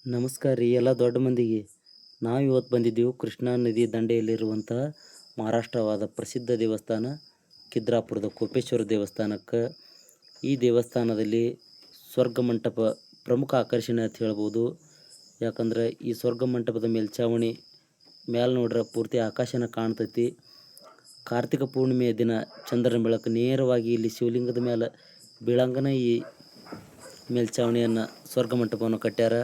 ನಮಸ್ಕಾರ ರೀ ಎಲ್ಲ ದೊಡ್ಡ ಮಂದಿಗೆ. ನಾವು ಇವತ್ತು ಬಂದಿದ್ದೀವಿ ಕೃಷ್ಣಾ ನದಿ ದಂಡೆಯಲ್ಲಿರುವಂತಹ ಮಹಾರಾಷ್ಟ್ರವಾದ ಪ್ರಸಿದ್ಧ ದೇವಸ್ಥಾನ ಕಿದ್ರಾಪುರದ ಕೋಪೇಶ್ವರ ದೇವಸ್ಥಾನಕ್ಕೆ. ಈ ದೇವಸ್ಥಾನದಲ್ಲಿ ಸ್ವರ್ಗ ಮಂಟಪ ಪ್ರಮುಖ ಆಕರ್ಷಣೆ ಅಂತ ಹೇಳ್ಬೋದು. ಯಾಕಂದ್ರೆ ಈ ಸ್ವರ್ಗ ಮಂಟಪದ ಮೇಲ್ಛಾವಣಿ ಮ್ಯಾಲೆ ನೋಡ್ರೆ ಪೂರ್ತಿ ಆಕಾಶನ ಕಾಣ್ತೈತಿ. ಕಾರ್ತಿಕ ಪೂರ್ಣಿಮೆಯ ದಿನ ಚಂದ್ರನ ಬೆಳಕು ನೇರವಾಗಿ ಇಲ್ಲಿ ಶಿವಲಿಂಗದ ಮೇಲೆ ಬೀಳಂಗನ ಈ ಮೇಲ್ಛಾವಣಿಯನ್ನು ಸ್ವರ್ಗ ಮಂಟಪವನ್ನು ಕಟ್ಟ್ಯಾರ.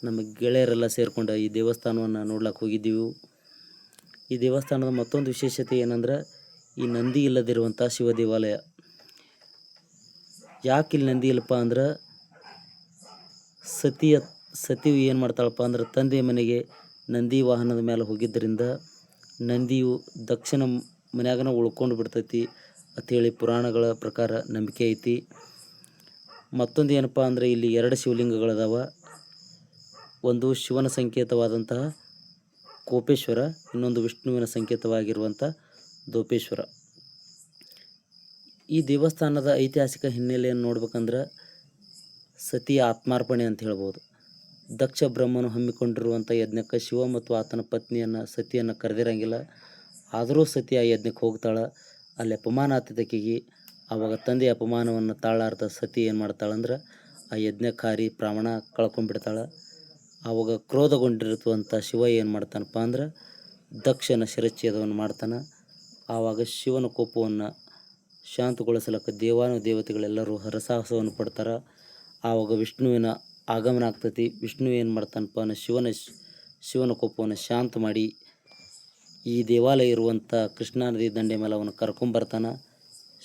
ನಮ್ಮ ಗೆಳೆಯರೆಲ್ಲ ಸೇರಿಕೊಂಡು ಈ ದೇವಸ್ಥಾನವನ್ನು ನೋಡ್ಲಿಕ್ಕೆ ಹೋಗಿದ್ದೀವಿ. ಈ ದೇವಸ್ಥಾನದ ಮತ್ತೊಂದು ವಿಶೇಷತೆ ಏನಂದ್ರೆ ಈ ನಂದಿ ಇಲ್ಲದಿರುವಂಥ ಶಿವ ದೇವಾಲಯ. ಯಾಕೆ ಇಲ್ಲಿ ನಂದಿ ಇಲ್ಲಪ್ಪ ಅಂದ್ರೆ ಸತಿಯು ಏನು ಮಾಡ್ತಾಳಪ್ಪ ಅಂದ್ರೆ ತಂದೆಯ ಮನೆಗೆ ನಂದಿ ವಾಹನದ ಮೇಲೆ ಹೋಗಿದ್ದರಿಂದ ನಂದಿಯು ದಕ್ಷಿಣ ಮನ್ಯಾಗನ ಉಳ್ಕೊಂಡು ಬಿಡ್ತೈತಿ ಅಂಥೇಳಿ ಪುರಾಣಗಳ ಪ್ರಕಾರ ನಂಬಿಕೆ ಐತಿ. ಮತ್ತೊಂದು ಏನಪ್ಪ ಅಂದರೆ ಇಲ್ಲಿ 2 ಶಿವಲಿಂಗಗಳದಾವ. ಒಂದು ಶಿವನ ಸಂಕೇತವಾದಂತಹ ಕೋಪೇಶ್ವರ, ಇನ್ನೊಂದು ವಿಷ್ಣುವಿನ ಸಂಕೇತವಾಗಿರುವಂಥ ದೋಪೇಶ್ವರ. ಈ ದೇವಸ್ಥಾನದ ಐತಿಹಾಸಿಕ ಹಿನ್ನೆಲೆಯನ್ನು ನೋಡ್ಬೇಕಂದ್ರೆ ಸತಿಯ ಆತ್ಮಾರ್ಪಣೆ ಅಂತ ಹೇಳ್ಬೋದು. ದಕ್ಷ ಬ್ರಹ್ಮನು ಹಮ್ಮಿಕೊಂಡಿರುವಂಥ ಯಜ್ಞಕ್ಕೆ ಶಿವ ಮತ್ತು ಆತನ ಪತ್ನಿಯನ್ನು ಸತಿಯನ್ನು ಕರೆದಿರಂಗಿಲ್ಲ. ಆದರೂ ಸತಿ ಆ ಯಜ್ಞಕ್ಕೆ ಹೋಗ್ತಾಳೆ. ಅಲ್ಲಿ ಅಪಮಾನ ಆತಿದ್ದಕ್ಕಿಗೆ. ಆವಾಗ ತಂದೆಯ ಅಪಮಾನವನ್ನು ತಾಳಾರ್ದ ಸತಿ ಏನು ಮಾಡ್ತಾಳಂದ್ರೆ ಆ ಯಜ್ಞಕಾರಿ ಪ್ರಾಣ ಕಳ್ಕೊಂಡ್ಬಿಡ್ತಾಳೆ. ಆವಾಗ ಕ್ರೋಧಗೊಂಡಿರುವಂಥ ಶಿವ ಏನು ಮಾಡ್ತಾನಪ್ಪ ಅಂದ್ರೆ ದಕ್ಷನ ಶಿರಚ್ಛೇದವನ್ನು ಮಾಡ್ತಾನೆ. ಆವಾಗ ಶಿವನ ಕೋಪವನ್ನು ಶಾಂತಗೊಳಿಸಲಿಕ್ಕೆ ದೇವತೆಗಳೆಲ್ಲರೂ ಹರಸಾಹಸವನ್ನು ಪಡ್ತಾರೆ. ಆವಾಗ ವಿಷ್ಣುವಿನ ಆಗಮನ ಆಗ್ತೈತಿ. ವಿಷ್ಣು ಏನು ಮಾಡ್ತಾನಪ್ಪ ಅಂದ್ರೆ ಶಿವನ ಕೋಪವನ್ನು ಶಾಂತ ಮಾಡಿ ಈ ದೇವಾಲಯ ಇರುವಂಥ ಕೃಷ್ಣಾ ನದಿ ದಂಡೆ ಮೇಲೆ ಅವನು ಕರ್ಕೊಂಬರ್ತಾನೆ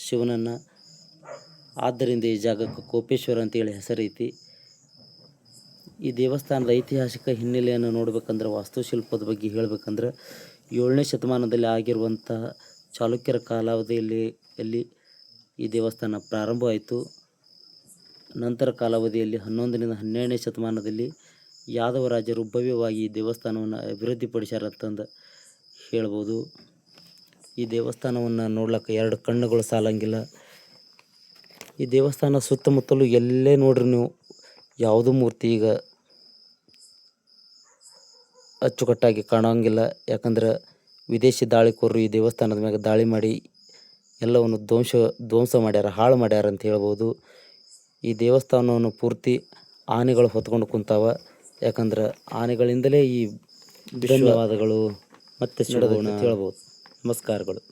ಶಿವನನ್ನು. ಆದ್ದರಿಂದ ಈ ಜಾಗಕ್ಕೆ ಕೋಪೇಶ್ವರ ಅಂತೇಳಿ ಹೆಸರೈತಿ. ಈ ದೇವಸ್ಥಾನದ ಐತಿಹಾಸಿಕ ಹಿನ್ನೆಲೆಯನ್ನು ನೋಡ್ಬೇಕಂದ್ರೆ ವಾಸ್ತುಶಿಲ್ಪದ ಬಗ್ಗೆ ಹೇಳಬೇಕಂದ್ರೆ 7ನೇ ಶತಮಾನದಲ್ಲಿ ಆಗಿರುವಂತಹ ಚಾಲುಕ್ಯರ ಕಾಲಾವಧಿಯಲ್ಲಿ ಈ ದೇವಸ್ಥಾನ ಪ್ರಾರಂಭವಾಯಿತು. ನಂತರ ಕಾಲಾವಧಿಯಲ್ಲಿ 11ರಿಂದ 12ನೇ ಶತಮಾನದಲ್ಲಿ ಯಾದವ ರಾಜರು ಭವ್ಯವಾಗಿ ಈ ದೇವಸ್ಥಾನವನ್ನು ಅಭಿವೃದ್ಧಿಪಡಿಸ್ಯಾರಂತಂದು ಹೇಳ್ಬೋದು. ಈ ದೇವಸ್ಥಾನವನ್ನು ನೋಡ್ಲಿಕ್ಕೆ 2 ಕಣ್ಣುಗಳು ಸಾಲಂಗಿಲ್ಲ. ಈ ದೇವಸ್ಥಾನ ಸುತ್ತಮುತ್ತಲೂ ಎಲ್ಲೇ ನೋಡ್ರಿ ನೀವು ಯಾವುದೂ ಮೂರ್ತಿ ಈಗ ಅಚ್ಚುಕಟ್ಟಾಗಿ ಕಾಣೋಂಗಿಲ್ಲ. ಯಾಕಂದ್ರೆ ವಿದೇಶಿ ದಾಳಿಕೋರರು ಈ ದೇವಸ್ಥಾನದ ಮ್ಯಾಗ ದಾಳಿ ಮಾಡಿ ಎಲ್ಲವನ್ನು ಧ್ವಂಸ ಮಾಡ್ಯಾರ, ಹಾಳು ಮಾಡ್ಯಾರ ಅಂತ ಹೇಳ್ಬೋದು. ಈ ದೇವಸ್ಥಾನವನ್ನು ಪೂರ್ತಿ ಆನೆಗಳು ಹೊತ್ಕೊಂಡು ಕುಂತಾವ. ಯಾಕಂದ್ರೆ ಆನೆಗಳಿಂದಲೇ ಈ ಧನ್ಯವಾದಗಳು ಮತ್ತೆ ಸಿಗೋಣ ಅಂತ ಹೇಳ್ಬೋದು. ನಮಸ್ಕಾರಗಳು.